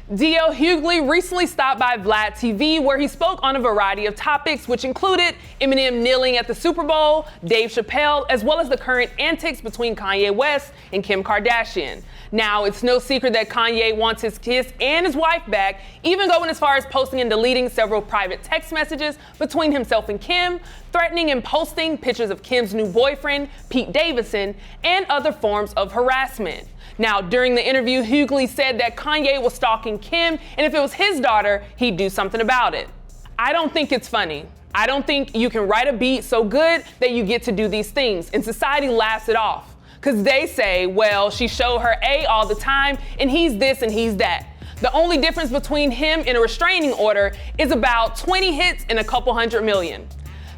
DL Hughley recently stopped by Vlad TV, where he spoke on a variety of topics, which included Eminem kneeling at the Super Bowl, Dave Chappelle, as well as the current antics between Kanye West and Kim Kardashian. Now, it's no secret that Kanye wants his kids and his wife back, even going as far as posting and deleting several private text messages between himself and Kim, threatening and posting pictures of Kim's new boyfriend, Pete Davidson, and other forms of harassment. Now, during the interview, Hughley said that Kanye was stalking Kim, and if it was his daughter, he'd do something about it. I don't think it's funny. I don't think you can write a beat so good that you get to do these things, and society laughs it off. Because they say, well, she showed her A all the time, and he's this and he's that. The only difference between him and a restraining order is about 20 hits and a couple $100 million.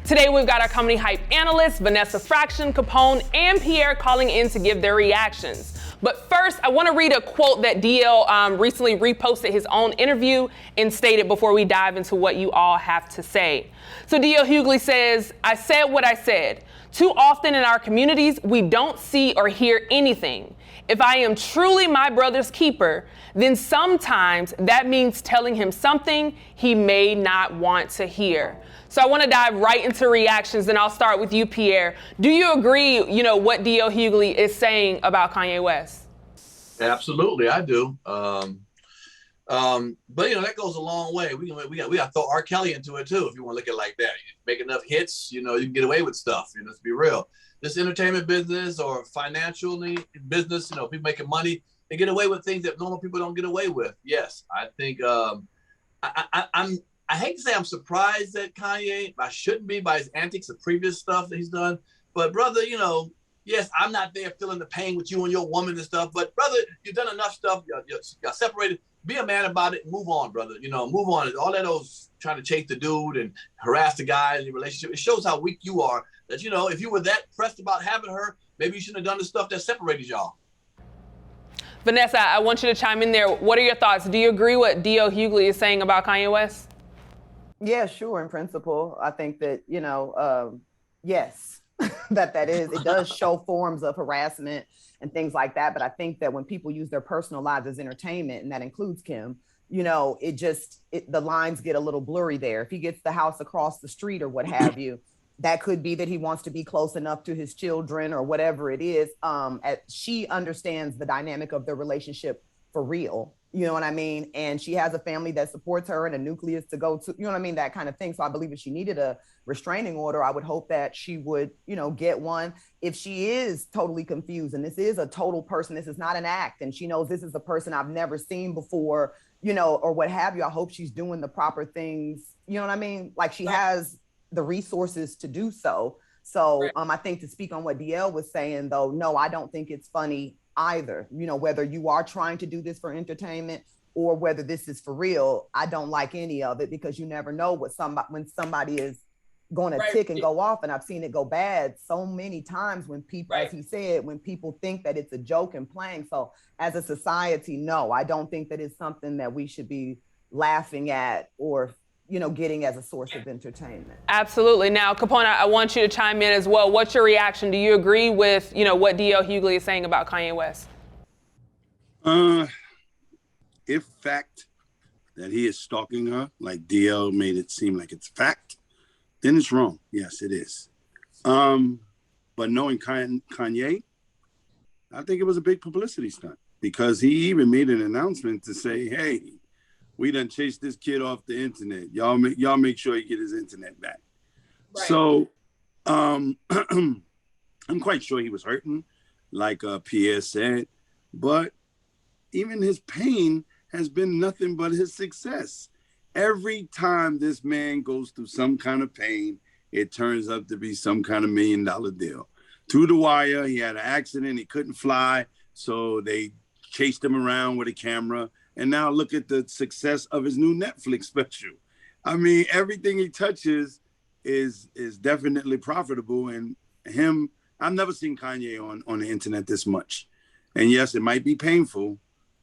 Today, we've got our comedy hype analysts, Vanessa Capone, and Pierre calling in to give their reactions. But first, I want to read a quote that DL recently reposted his own interview and stated before we dive into what you all have to say. So DL Hughley says, "I said what I said. Too often in our communities, we don't see or hear anything. If I am truly my brother's keeper, then sometimes that means telling him something he may not want to hear." So I want to dive right into reactions, and I'll start with you, Pierre. Do you agree, what DL Hughley is saying about Kanye West? Absolutely, I do. But that goes a long way. We got to throw R. Kelly into it too, if you want to look at it like that. You make enough hits, you can get away with stuff. Let's be real. This entertainment business or financially business, people making money, they get away with things that normal people don't get away with. Yes, I think I hate to say I'm surprised that Kanye, I shouldn't be by his antics of previous stuff that he's done. But brother, yes, I'm not there feeling the pain with you and your woman and stuff. But brother, you've done enough stuff. You're separated. Be a man about it and move on, brother. Move on. All that trying to chase the dude and harass the guy in your relationship. It shows how weak you are. That, if you were that pressed about having her, maybe you shouldn't have done the stuff that separated y'all. Vanessa, I want you to chime in there. What are your thoughts? Do you agree what DL Hughley is saying about Kanye West? Yeah, sure. In principle, I think that, yes, that is, it does show forms of harassment and things like that. But I think that when people use their personal lives as entertainment, and that includes Kim, the lines get a little blurry there. If he gets the house across the street or what have you, that could be that he wants to be close enough to his children or whatever it is. She understands the dynamic of their relationship for real. You know what I mean? And she has a family that supports her and a nucleus to go to, that kind of thing. So I believe if she needed a restraining order, I would hope that she would, get one. If she is totally confused and this is a total person, this is not an act, and she knows this is a person I've never seen before, or what have you, I hope she's doing the proper things. You know what I mean? Like she has the resources to do so. So I think to speak on what DL was saying, though, no, I don't think it's funny either. Whether you are trying to do this for entertainment or whether this is for real, I don't like any of it, because you never know when somebody is going to tick and go off. And I've seen it go bad so many times when people, as he said, when people think that it's a joke and playing. So as a society, no, I don't think that it's something that we should be laughing at or getting as a source of entertainment. Absolutely. Now, Capone, I want you to chime in as well. What's your reaction? Do you agree with, what DL Hughley is saying about Kanye West? If fact that he is stalking her, like DL made it seem like it's fact, then it's wrong. Yes, it is. But knowing Kanye, I think it was a big publicity stunt, because he even made an announcement to say, hey, we done chased this kid off the internet. Y'all make sure he get his internet back. Right. So I'm quite sure he was hurting, like Pierre said, but even his pain has been nothing but his success. Every time this man goes through some kind of pain, it turns out to be some kind of $1 million deal. Through the wire, he had an accident, he couldn't fly, so they chased him around with a camera. And now look at the success of his new Netflix special. I mean, everything he touches is definitely profitable. And him, I've never seen Kanye on the internet this much. And yes, it might be painful,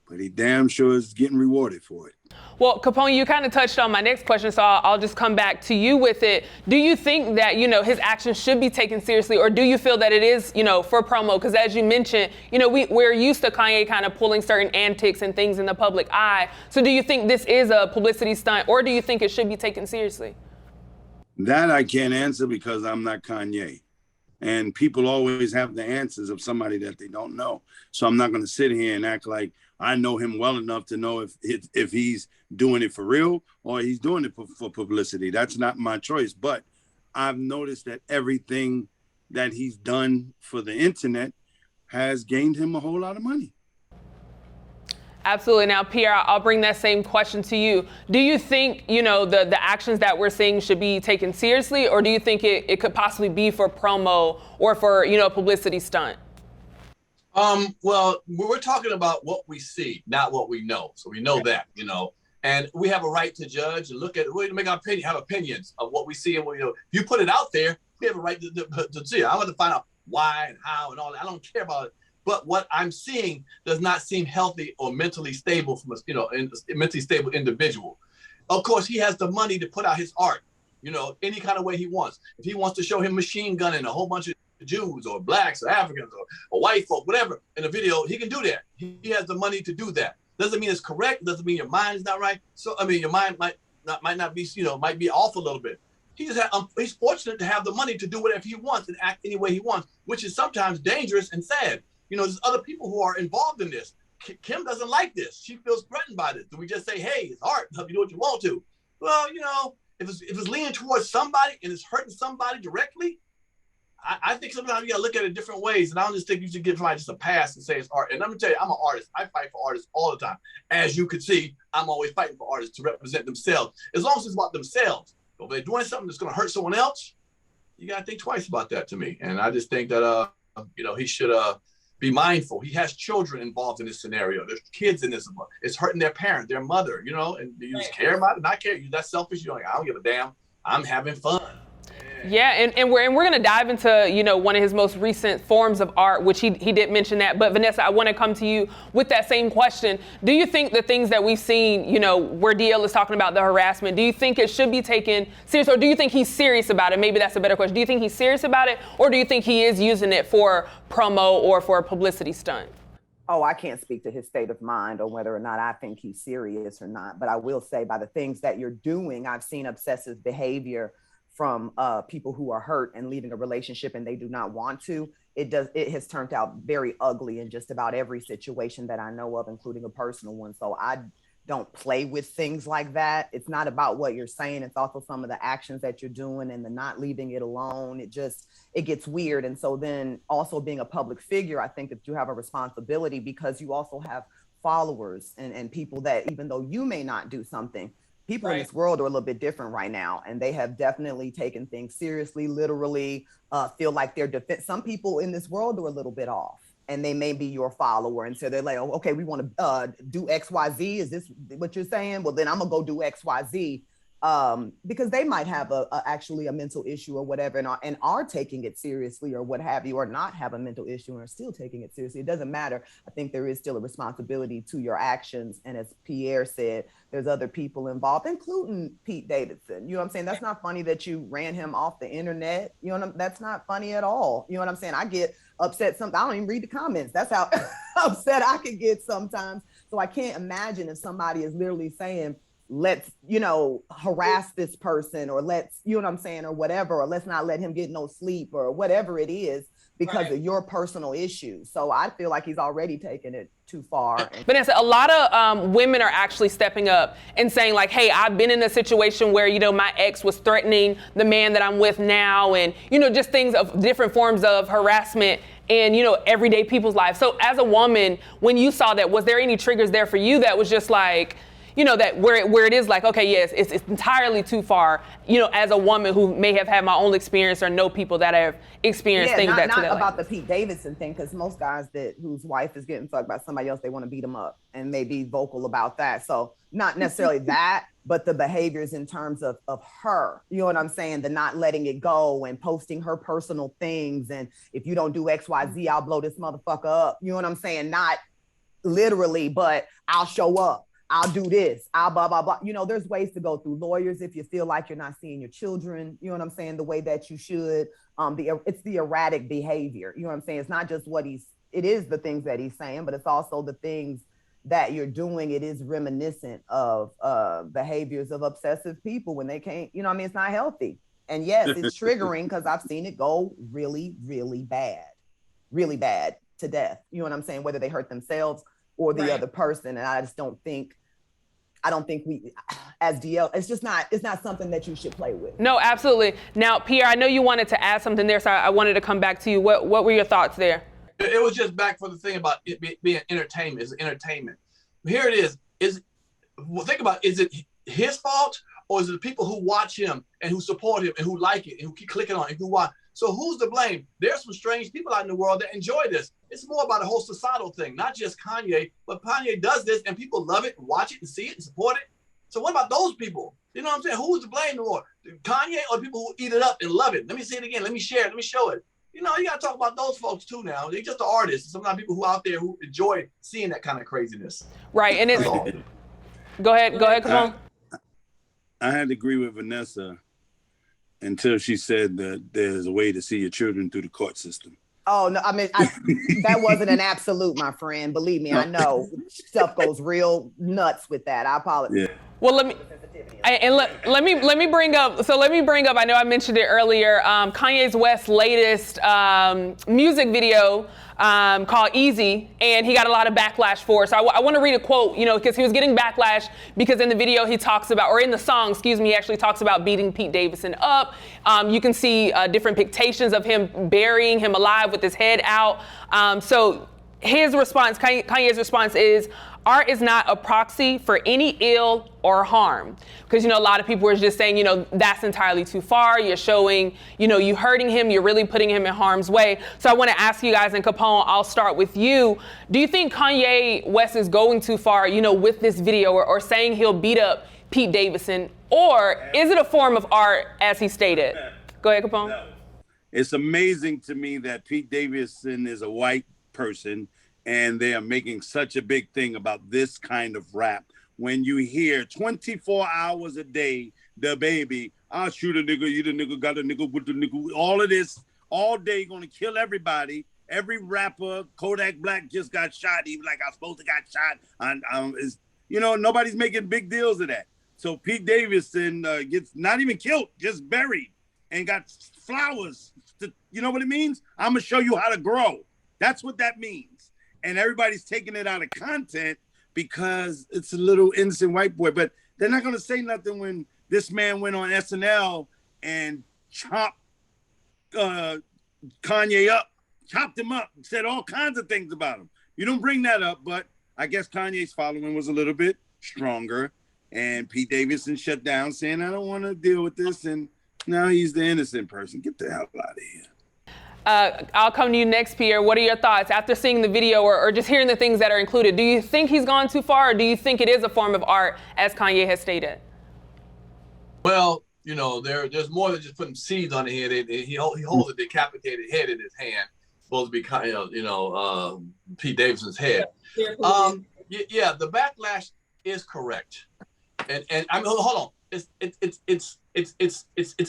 but he damn sure is getting rewarded for it. Well, Capone, you kind of touched on my next question, so I'll just come back to you with it. Do you think that, his actions should be taken seriously, or do you feel that it is, for promo? Because as you mentioned, we're used to Kanye kind of pulling certain antics and things in the public eye. So do you think this is a publicity stunt, or do you think it should be taken seriously? That I can't answer because I'm not Kanye. And people always have the answers of somebody that they don't know. So I'm not going to sit here and act like I know him well enough to know if he's doing it for real or he's doing it for publicity. That's not my choice. But I've noticed that everything that he's done for the internet has gained him a whole lot of money. Absolutely. Now, Pierre, I'll bring that same question to you. Do you think, the actions that we're seeing should be taken seriously, or do you think it could possibly be for promo or for, a publicity stunt? Well, we're talking about what we see, not what we know. So we know that, and we have a right to judge and look at, we make our opinion, have opinions of what we see and what, if you put it out there, we have a right to see it. I want to find out why and how and all that. I don't care about it. But what I'm seeing does not seem healthy or mentally stable from a mentally stable individual. Of course, he has the money to put out his art, any kind of way he wants. If he wants to show him machine gunning a whole bunch of Jews or blacks or Africans or white folk, whatever, in a video, he can do that. He has the money to do that. Doesn't mean it's correct. Doesn't mean your mind is not right. So, your mind might not be, might be off a little bit. He's fortunate to have the money to do whatever he wants and act any way he wants, which is sometimes dangerous and sad. There's other people who are involved in this. Kim doesn't like this. She feels threatened by this. Do we just say, hey, it's art, you do what you want to? Well, if it's leaning towards somebody and it's hurting somebody directly, I think sometimes you gotta look at it different ways. And I don't just think you should give somebody just a pass and say it's art. And let me tell you, I'm an artist. I fight for artists all the time. As you can see, I'm always fighting for artists to represent themselves. As long as it's about themselves. But if they're doing something that's gonna hurt someone else, you gotta think twice about that to me. And I just think that, he should be mindful. He has children involved in this scenario. There's kids in this. It's hurting their parent, their mother, and you just care about it, not care. You're that selfish. You're like, I don't give a damn. I'm having fun. Yeah, and we're going to dive into, one of his most recent forms of art, which he did mention that. But Vanessa, I want to come to you with that same question. Do you think the things that we've seen, where DL is talking about the harassment, do you think it should be taken serious, or do you think he's serious about it? Maybe that's a better question. Do you think he's serious about it, or do you think he is using it for promo or for a publicity stunt? Oh, I can't speak to his state of mind or whether or not I think he's serious or not. But I will say by the things that you're doing, I've seen obsessive behavior from people who are hurt and leaving a relationship and they do not want to. It has turned out very ugly in just about every situation that I know of, including a personal one. So I don't play with things like that. It's not about what you're saying. It's also some of the actions that you're doing and the not leaving it alone. It gets weird. And so then also being a public figure, I think that you have a responsibility because you also have followers and people that even though you may not do something, people in this world are a little bit different right now, and they have definitely taken things seriously, literally, feel like some people in this world are a little bit off, and they may be your follower. And so they're like, oh, okay, we want to do X, Y, Z. Is this what you're saying? Well, then I'm going to go do X, Y, Z. Because they might have actually a mental issue or whatever and are taking it seriously or what have you, or not have a mental issue and are still taking it seriously. It doesn't matter. I think there is still a responsibility to your actions. And as Pierre said, there's other people involved, including Pete Davidson. You know what I'm saying? That's not funny that you ran him off the internet. That's not funny at all. You know what I'm saying? I get upset I don't even read the comments. That's how upset I can get sometimes. So I can't imagine if somebody is literally saying, let's, harass this person, or let's, you know what I'm saying, or whatever, or let's not let him get no sleep or whatever it is because of your personal issues. So I feel like he's already taken it too far. Vanessa, a lot of women are actually stepping up and saying like, hey, I've been in a situation where, my ex was threatening the man that I'm with now, and, just things of different forms of harassment in, everyday people's lives. So as a woman, when you saw that, was there any triggers there for you that was just like, that where it is like, okay, yes, it's entirely too far, as a woman who may have had my own experience or know people that have experienced things that to that not about level. the Pete Davidson thing, because most guys whose wife is getting fucked by somebody else, they want to beat them up and they be vocal about that. So not necessarily that, but the behaviors in terms of her, you know what I'm saying? The not letting it go and posting her personal things. And if you don't do X, Y, Z, I'll blow this motherfucker up. You know what I'm saying? Not literally, but I'll show up. I'll do this, I'll blah, blah, blah. You know, there's ways to go through lawyers if you feel like you're not seeing your children, you know what I'm saying, the way that you should. It's the erratic behavior, you know what I'm saying? It's not just it is the things that he's saying, but it's also the things that you're doing. It is reminiscent of behaviors of obsessive people when they can't, you know what I mean? It's not healthy. And yes, it's triggering because I've seen it go really, really bad to death. You know what I'm saying? Whether they hurt themselves or the other person. And I don't think we, as DL, it's not something that you should play with. No, absolutely. Now, Pierre, I know you wanted to add something there, so I wanted to come back to you. What were your thoughts there? It was just back for the thing about it being entertainment. It's entertainment. Here it is. Think about, is it his fault or is it the people who watch him and who support him and who like it and who keep clicking on it and who watch? So who's to blame? There's some strange people out in the world that enjoy this. It's more about a whole societal thing, not just Kanye, but Kanye does this and people love it and watch it and see it and support it. So what about those people? You know what I'm saying? Who's to blame more? Kanye or the people who eat it up and love it? Let me see it again. Let me share it. Let me show it. You know, you got to talk about those folks too now. They're just the artists. Sometimes people who out there who enjoy seeing that kind of craziness. Right. And it's, go ahead, come on. I had to agree with Vanessa until she said that there's a way to see your children through the court system. Oh, no, I mean, that wasn't an absolute, my friend. Believe me, I know stuff goes real nuts with that. I apologize. Yeah. Well, let me bring up, I know I mentioned it earlier, Kanye West's latest music video called Easy, and he got a lot of backlash for it. So I want to read a quote, you know, because he was getting backlash because in the video he talks about, or in the song, he actually talks about beating Pete Davidson up. You can see different pictations of him burying him alive with his head out. So his response, Kanye's response is, art is not a proxy for any ill or harm. Because, you know, a lot of people were just saying, you know, that's entirely too far. You're showing, you know, you hurting him. You're really putting him in harm's way. So I want to ask you guys, and Capone, I'll start with you. Do you think Kanye West is going too far, you know, with this video or saying he'll beat up Pete Davidson? Or is it a form of art, as he stated? Go ahead, Capone. No. It's amazing to me that Pete Davidson is a white person and they are making such a big thing about this kind of rap. When you hear 24 hours a day, the baby, I'll shoot a nigga, you the nigga, got a nigga with the nigga, all of this, all day gonna kill everybody. Every rapper, Kodak Black just got shot. He was like, I'm supposed to got shot. You know, nobody's making big deals of that. So Pete Davidson gets not even killed, just buried and got flowers. You know what it means? I'm gonna show you how to grow. That's what that means. And everybody's taking it out of content because it's a little innocent white boy. But they're not going to say nothing when this man went on SNL and chopped Kanye up, chopped him up, said all kinds of things about him. You don't bring that up, but I guess Kanye's following was a little bit stronger. And Pete Davidson shut down saying, I don't want to deal with this. And now he's the innocent person. Get the hell out of here. I'll come to you next, Pierre. What are your thoughts after seeing the video or just hearing the things that are included? Do you think he's gone too far, or do you think it is a form of art, as Kanye has stated? Well, you know, there's more than just putting seeds on the head. He holds a decapitated head in his hand, supposed to be Pete Davidson's head. Yeah, the backlash is correct, and I mean, hold on, it's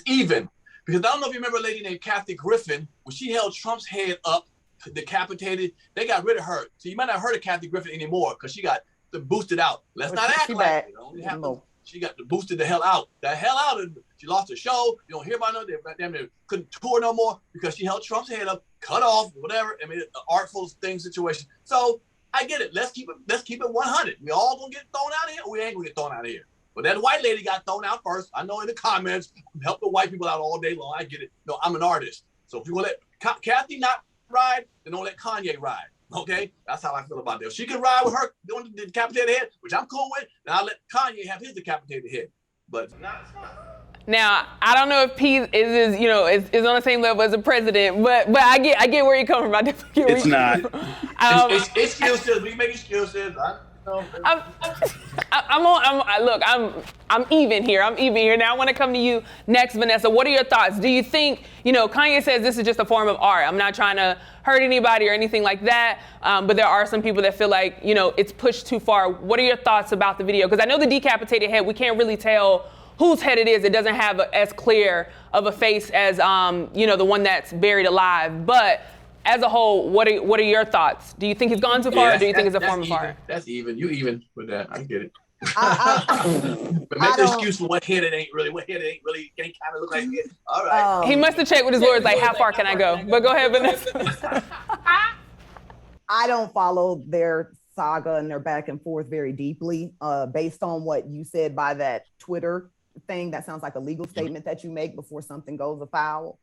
even. Because I don't know if you remember a lady named Kathy Griffin, when she held Trump's head up, decapitated, they got rid of her. So you might not have heard of Kathy Griffin anymore because she got boosted out. Let's not act like it only happened. She got boosted the hell out. And she lost her show. You don't hear about her. They couldn't tour no more because she held Trump's head up, cut off, whatever. I mean, an artful thing situation. So I get it. Let's keep it 100. We all gonna get thrown out of here, or we ain't gonna get thrown out of here. But that white lady got thrown out first. I know in the comments, help the white people out all day long. I get it. No, I'm an artist. So if you want to let Kathy not ride, then don't let Kanye ride. Okay? That's how I feel about that. If she can ride with her doing the decapitated head, which I'm cool with, then I'll let Kanye have his decapitated head. But now, I don't know if Pete is on the same level as the president, but I get where you're coming from. I definitely get where it's you're not. coming from. Excuses. We make excuses. I'm I'm even here. I'm even here. Now I want to come to you next, Vanessa. What are your thoughts? Do you think, Kanye says this is just a form of art. I'm not trying to hurt anybody or anything like that. But there are some people that feel like, it's pushed too far. What are your thoughts about the video? Because I know the decapitated head, we can't really tell whose head it is. It doesn't have as clear of a face as, the one that's buried alive. But as a whole, what are your thoughts? Do you think he's gone too far, or do you think it's a form of art? That's even. You even with that. I get it. But make the excuse for what head it ain't really. What head it ain't really. Can't kind of look like it. All right. He must have checked with his lawyers, like, how far can I go? But go ahead, Vanessa. I don't follow their saga and their back and forth very deeply. Based on what you said by that Twitter thing, that sounds like a legal statement that you make before something goes afoul.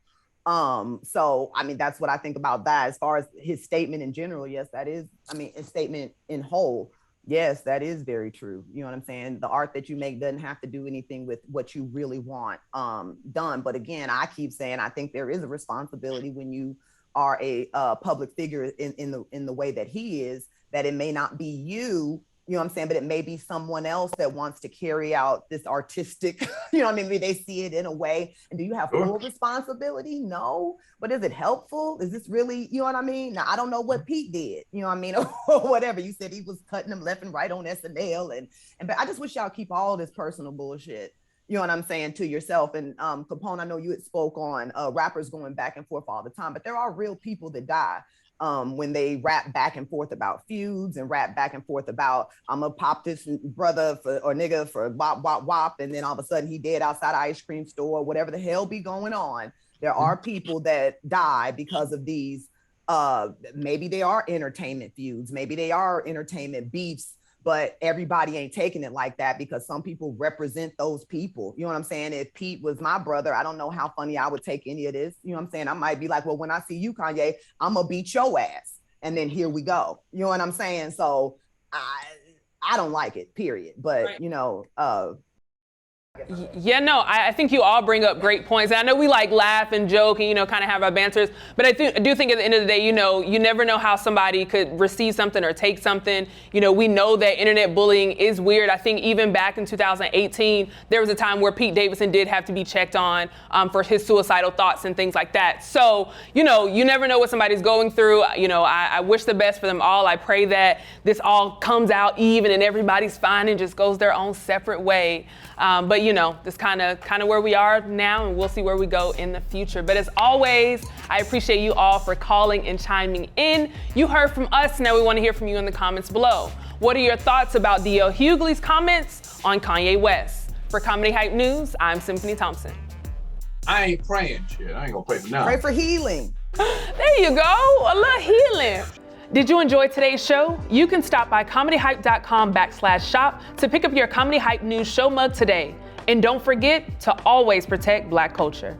So, I mean, that's what I think about that. As far as his statement in general, yes, that is, a statement in whole. Yes, that is very true. You know what I'm saying? The art that you make doesn't have to do anything with what you really want done. But again, I keep saying, I think there is a responsibility when you are a public figure in the way that he is, that it may not be you, you know what I'm saying, but it may be someone else that wants to carry out this artistic, maybe they see it in a way. And do you have full responsibility? No. But is it helpful? Is this really, you know what I mean? Now, I don't know what Pete did, you know what I mean, or whatever. You said he was cutting them left and right on SNL. But I just wish y'all keep all this personal bullshit, you know what I'm saying, to yourself. And Capone, I know you had spoke on rappers going back and forth all the time, but there are real people that die. When they rap back and forth about feuds and rap back and forth about, I'm gonna pop this brother or nigga for wop, wop, wop. And then all of a sudden he dead outside an ice cream store, whatever the hell be going on. There are people that die because of these, maybe they are entertainment feuds, maybe they are entertainment beefs, but everybody ain't taking it like that because some people represent those people. You know what I'm saying? If Pete was my brother, I don't know how funny I would take any of this. You know what I'm saying? I might be like, well, when I see you, Kanye, I'm gonna beat your ass. And then here we go. You know what I'm saying? So I don't like it, period. But, right. Yeah, no, I think you all bring up great points. And I know we like laugh and joke and, kind of have our banters, but I do think at the end of the day, you never know how somebody could receive something or take something. We know that internet bullying is weird. I think even back in 2018, there was a time where Pete Davidson did have to be checked on for his suicidal thoughts and things like that. So, you never know what somebody's going through. I wish the best for them all. I pray that this all comes out even and everybody's fine and just goes their own separate way. But this kind of where we are now, and we'll see where we go in the future. But as always, I appreciate you all for calling and chiming in. You heard from us, now we want to hear from you in the comments below. What are your thoughts about D.L. Hughley's comments on Kanye West? For Comedy Hype News, I'm Symphony Thompson. I ain't praying, shit. I ain't gonna pray for now. Pray for healing. There you go, a little healing. Did you enjoy today's show? You can stop by comedyhype.com/shop to pick up your Comedy Hype News show mug today. And don't forget to always protect Black culture.